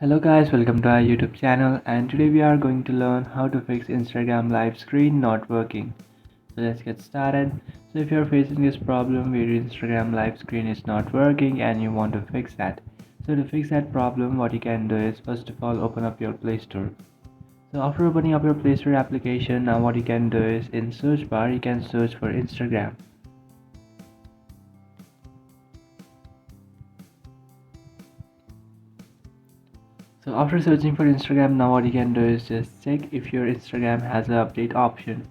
Hello guys, welcome to our YouTube channel, and today we are going to learn how to fix Instagram live screen not working. So let's get started. So if you're facing this problem where your Instagram live screen is not working and you want to fix that. So to fix that problem, what you can do is first of all open up your Play Store. So after opening up your Play Store application, now what you can do is in search bar you can search for Instagram. So after searching for Instagram, now what you can do is just check if your Instagram has an update option.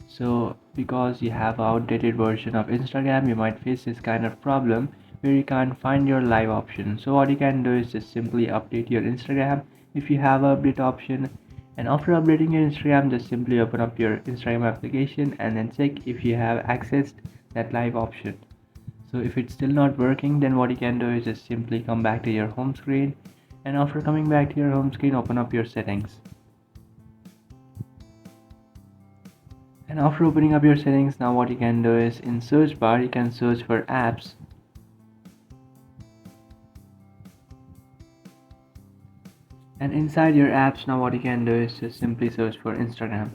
So because you have an outdated version of Instagram, you might face this kind of problem where you can't find your live option. So what you can do is just simply update your Instagram if you have an update option. And after updating your Instagram, just simply open up your Instagram application and then check if you have accessed that live option. So if it's still not working, then what you can do is just simply come back to your home screen, and after coming back to your home screen, open up your settings. And after opening up your settings, now what you can do is in search bar you can search for apps, and inside your apps, now what you can do is just simply search for Instagram.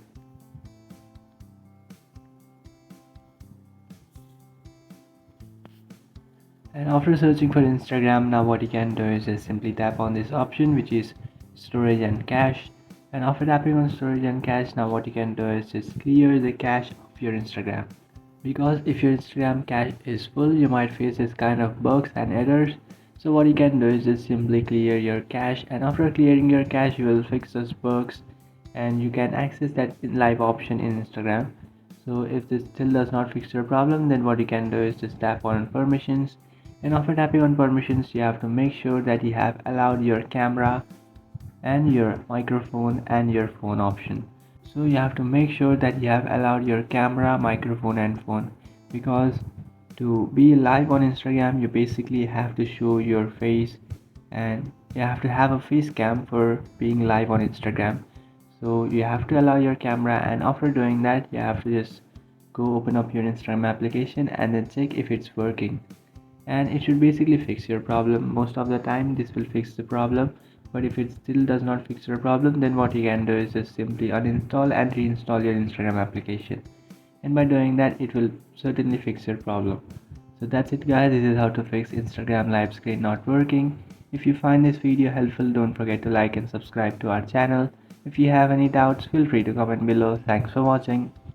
And after searching for Instagram, now what you can do is just simply tap on this option, which is storage and cache. And after tapping on storage and cache, now what you can do is just clear the cache of your Instagram. Because if your Instagram cache is full, you might face this kind of bugs and errors. So what you can do is just simply clear your cache, and after clearing your cache, you will fix those bugs and you can access that live option in Instagram. So if this still does not fix your problem, then what you can do is just tap on permissions, and after tapping on permissions, you have to make sure that you have allowed your camera and your microphone and your phone option. So you have to make sure that you have allowed your camera, microphone and phone, because to be live on Instagram you basically have to show your face and you have to have a face cam for being live on Instagram. So you have to allow your camera, and after doing that you have to just go open up your Instagram application and then check if it's working, and it should basically fix your problem. Most of the time this will fix the problem, but if it still does not fix your problem, then what you can do is just simply uninstall and reinstall your Instagram application, and by doing that it will certainly fix your problem. So that's it guys, this is how to fix Instagram live screen not working. If you find this video helpful, don't forget to like and subscribe to our channel. If you have any doubts, feel free to comment below. Thanks for watching.